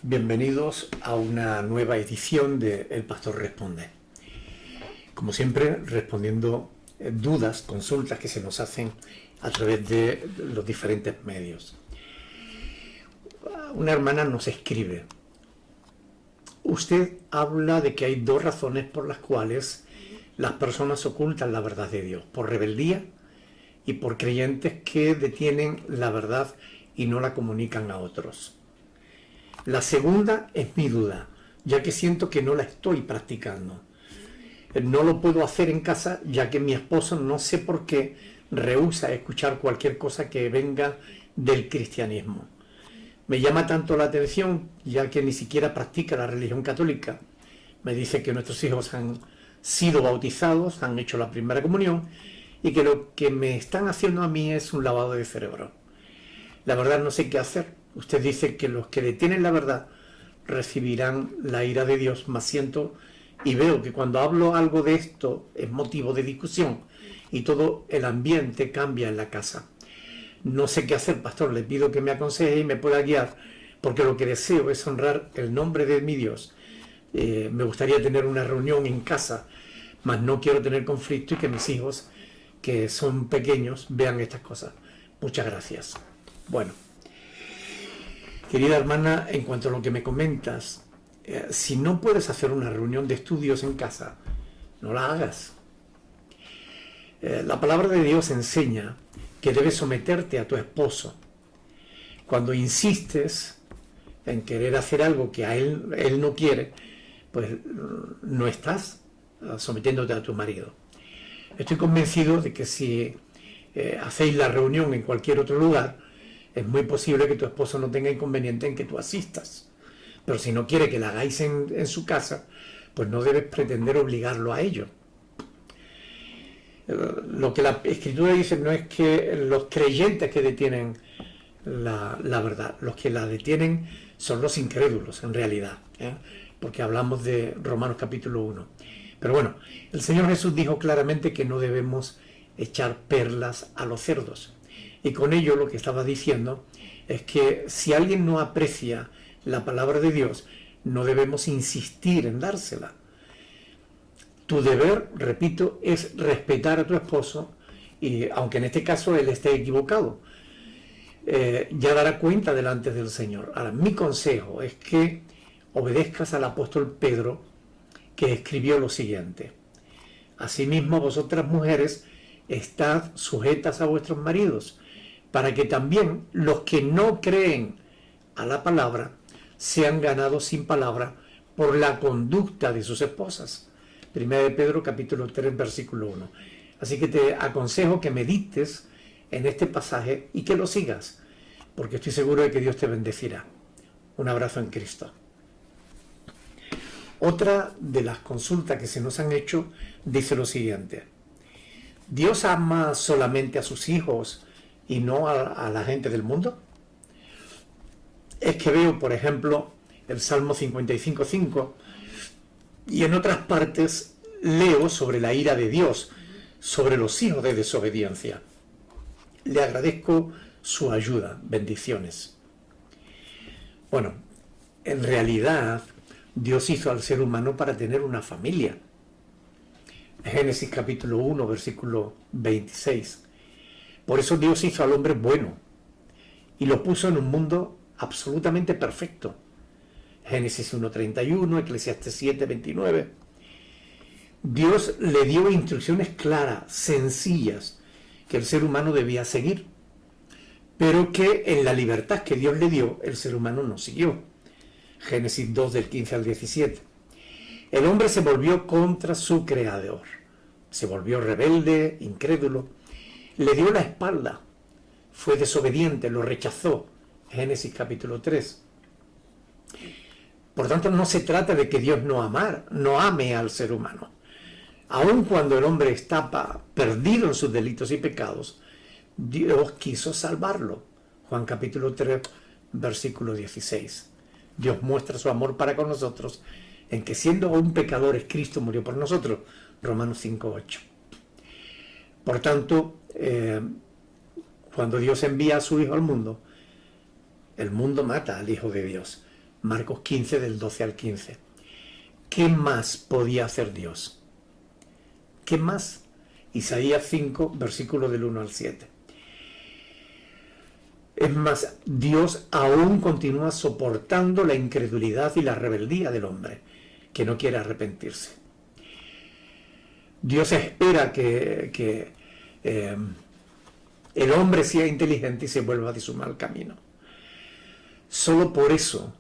Bienvenidos a una nueva edición de El Pastor Responde. Como siempre, respondiendo dudas, consultas que se nos hacen a través de los diferentes medios. Una hermana nos escribe: usted habla de que hay dos razones por las cuales las personas ocultan la verdad de Dios: por rebeldía y por creyentes que detienen la verdad y no la comunican a otros. La segunda es mi duda, ya que siento que no la estoy practicando. No lo puedo hacer en casa, ya que mi esposo, no sé por qué, rehúsa escuchar cualquier cosa que venga del cristianismo. Me llama tanto la atención, ya que ni siquiera practica la religión católica. Me dice que nuestros hijos han sido bautizados, han hecho la primera comunión, y que lo que me están haciendo a mí es un lavado de cerebro. La verdad no sé qué hacer. Usted dice que los que detienen la verdad recibirán la ira de Dios, mas siento y veo que cuando hablo algo de esto es motivo de discusión y todo el ambiente cambia en la casa. No sé qué hacer, pastor. Le pido que me aconseje y me pueda guiar, porque lo que deseo es honrar el nombre de mi Dios. Me gustaría tener una reunión en casa, mas no quiero tener conflicto y que mis hijos, que son pequeños, vean estas cosas. Muchas gracias. Bueno, querida hermana, en cuanto a lo que me comentas, si no puedes hacer una reunión de estudios en casa, no la hagas. La palabra de Dios enseña que debes someterte a tu esposo. Cuando insistes en querer hacer algo que a él no quiere, pues no estás sometiéndote a tu marido. Estoy convencido de que si hacéis la reunión en cualquier otro lugar, es muy posible que tu esposo no tenga inconveniente en que tú asistas. Pero si no quiere que la hagáis en su casa, pues no debes pretender obligarlo a ello. Lo que la Escritura dice no es que los creyentes que detienen la verdad, los que la detienen son los incrédulos en realidad, porque hablamos de Romanos capítulo 1. Pero bueno, el Señor Jesús dijo claramente que no debemos echar perlas a los cerdos. Y con ello lo que estaba diciendo es que si alguien no aprecia la palabra de Dios, no debemos insistir en dársela. Tu deber, repito, es respetar a tu esposo, y aunque en este caso él esté equivocado, ya dará cuenta delante del Señor. Ahora, mi consejo es que obedezcas al apóstol Pedro, que escribió lo siguiente: asimismo, vosotras mujeres, estad sujetas a vuestros maridos, para que también los que no creen a la palabra sean ganados sin palabra por la conducta de sus esposas. 1 de Pedro capítulo 3 versículo 1. Así que te aconsejo que medites en este pasaje y que lo sigas, porque estoy seguro de que Dios te bendecirá. Un abrazo en Cristo. Otra de las consultas que se nos han hecho dice lo siguiente: ¿Dios ama solamente a sus hijos y no a la gente del mundo? Es que veo, por ejemplo, el Salmo 55:5, y en otras partes leo sobre la ira de Dios sobre los hijos de desobediencia. Le agradezco su ayuda. Bendiciones. Bueno, en realidad Dios hizo al ser humano para tener una familia. Génesis capítulo 1 versículo 26. Por eso Dios hizo al hombre bueno y lo puso en un mundo absolutamente perfecto. Génesis 1:31, Eclesiastes 7:29. Dios le dio instrucciones claras, sencillas, que el ser humano debía seguir, pero que en la libertad que Dios le dio, el ser humano no siguió. Génesis 2 del 15 al 17. El hombre se volvió contra su creador, se volvió rebelde, incrédulo, le dio la espalda, fue desobediente, lo rechazó. Génesis capítulo 3. Por tanto, no se trata de que Dios no ame al ser humano. Aun cuando el hombre estaba perdido en sus delitos y pecados, Dios quiso salvarlo. Juan capítulo 3, versículo 16. Dios muestra su amor para con nosotros en que siendo aún pecadores, Cristo murió por nosotros. Romanos 5:8. Por tanto, cuando Dios envía a su Hijo al mundo, el mundo mata al Hijo de Dios. Marcos 15 del 12 al 15. ¿Qué más podía hacer Dios? ¿Qué más? Isaías 5, versículo del 1 al 7. Es más, Dios aún continúa soportando la incredulidad y la rebeldía del hombre, que no quiere arrepentirse. Dios espera que el hombre sea inteligente y se vuelva de su mal camino. Solo por eso,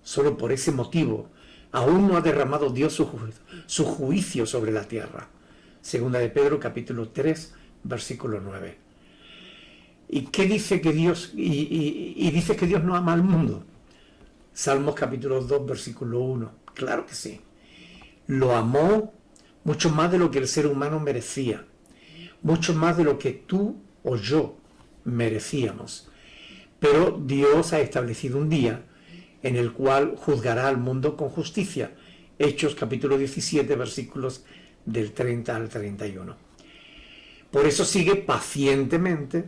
solo por ese motivo, aún no ha derramado Dios su juicio sobre la tierra. Segunda de Pedro, capítulo 3, versículo 9. ¿Y qué dice que Dios? Y dice que Dios no ama al mundo. Salmos capítulo 2, versículo 1. Claro que sí. Lo amó mucho más de lo que el ser humano merecía. Mucho más de lo que tú o yo merecíamos. Pero Dios ha establecido un día en el cual juzgará al mundo con justicia. Hechos capítulo 17, versículos del 30 al 31. Por eso sigue pacientemente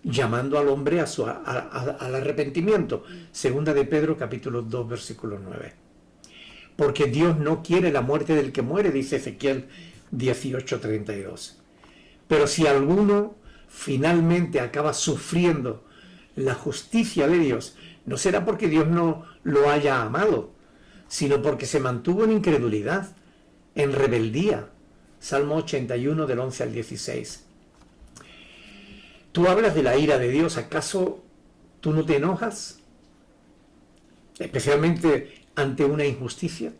llamando al hombre al arrepentimiento. Segunda de Pedro capítulo 2, versículo 9. Porque Dios no quiere la muerte del que muere, dice Ezequiel 18, 32. Pero si alguno finalmente acaba sufriendo la justicia de Dios, no será porque Dios no lo haya amado, sino porque se mantuvo en incredulidad, en rebeldía. Salmo 81 del 11 al 16. Tú hablas de la ira de Dios, ¿acaso tú no te enojas? Especialmente ante una injusticia.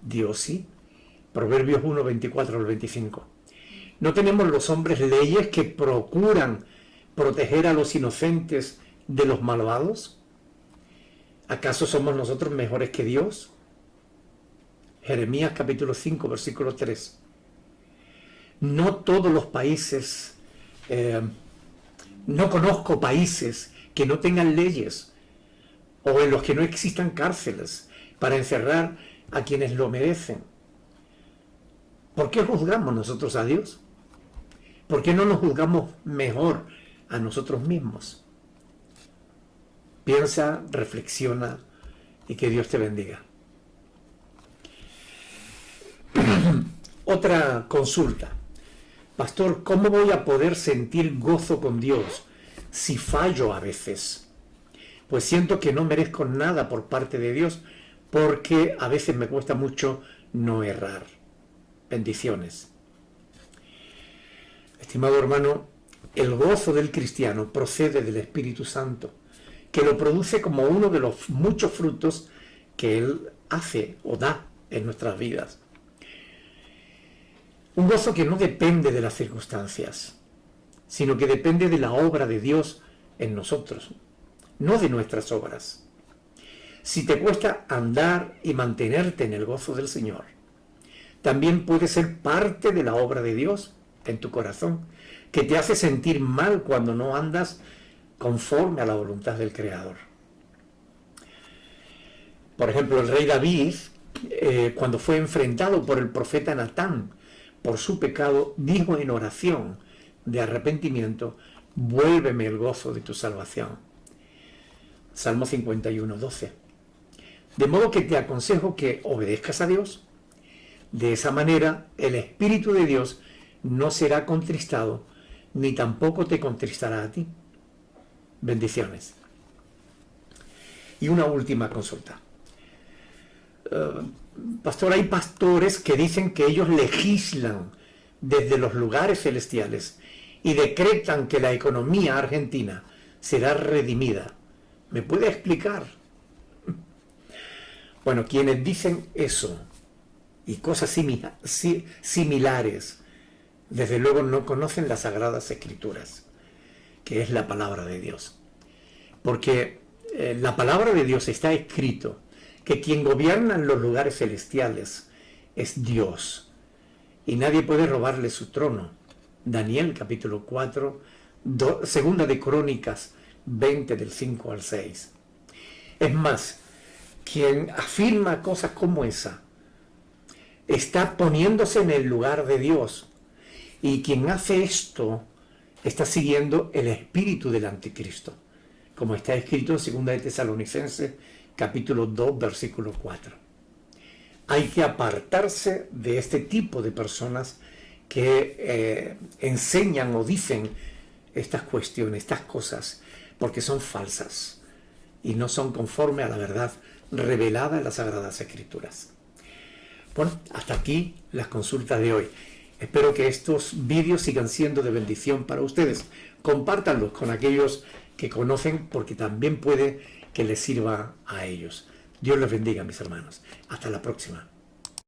Dios sí. Proverbios 1, 24 al 25. ¿No tenemos los hombres leyes que procuran proteger a los inocentes de los malvados? ¿Acaso somos nosotros mejores que Dios? Jeremías capítulo 5, versículo 3. No todos los países, no conozco países que no tengan leyes o en los que no existan cárceles para encerrar a quienes lo merecen. ¿Por qué juzgamos nosotros a Dios? ¿Por qué no nos juzgamos mejor a nosotros mismos? Piensa, reflexiona y que Dios te bendiga. Otra consulta. Pastor, ¿cómo voy a poder sentir gozo con Dios si fallo a veces? Pues siento que no merezco nada por parte de Dios porque a veces me cuesta mucho no errar. Bendiciones. Estimado hermano, el gozo del cristiano procede del Espíritu Santo, que lo produce como uno de los muchos frutos que Él hace o da en nuestras vidas. Un gozo que no depende de las circunstancias, sino que depende de la obra de Dios en nosotros, no de nuestras obras. Si te cuesta andar y mantenerte en el gozo del Señor, también puede ser parte de la obra de Dios en tu corazón, que te hace sentir mal cuando no andas conforme a la voluntad del Creador. Por ejemplo, el rey David, cuando fue enfrentado por el profeta Natán por su pecado, dijo en oración de arrepentimiento: vuélveme el gozo de tu salvación. Salmo 51, 12. De modo que te aconsejo que obedezcas a Dios. De esa manera, el Espíritu de Dios no será contristado, ni tampoco te contristará a ti. Bendiciones. Y una última consulta. Pastor, hay pastores que dicen que ellos legislan desde los lugares celestiales y decretan que la economía argentina será redimida. ¿Me puede explicar? Bueno, quienes dicen eso y cosas similares, desde luego no conocen las Sagradas Escrituras, que es la palabra de Dios. Porque la palabra de Dios está escrito que quien gobierna en los lugares celestiales es Dios, y nadie puede robarle su trono. Daniel capítulo 4, segunda de Crónicas 20 del 5 al 6. Es más, quien afirma cosas como esa está poniéndose en el lugar de Dios, y quien hace esto está siguiendo el espíritu del anticristo, como está escrito en 2 de Tesalonicenses, capítulo 2, versículo 4. Hay que apartarse de este tipo de personas que enseñan o dicen estas cuestiones, estas cosas, porque son falsas y no son conforme a la verdad revelada en las Sagradas Escrituras. Bueno, hasta aquí las consultas de hoy. Espero que estos vídeos sigan siendo de bendición para ustedes. Compártanlos con aquellos que conocen, porque también puede que les sirva a ellos. Dios les bendiga, mis hermanos. Hasta la próxima.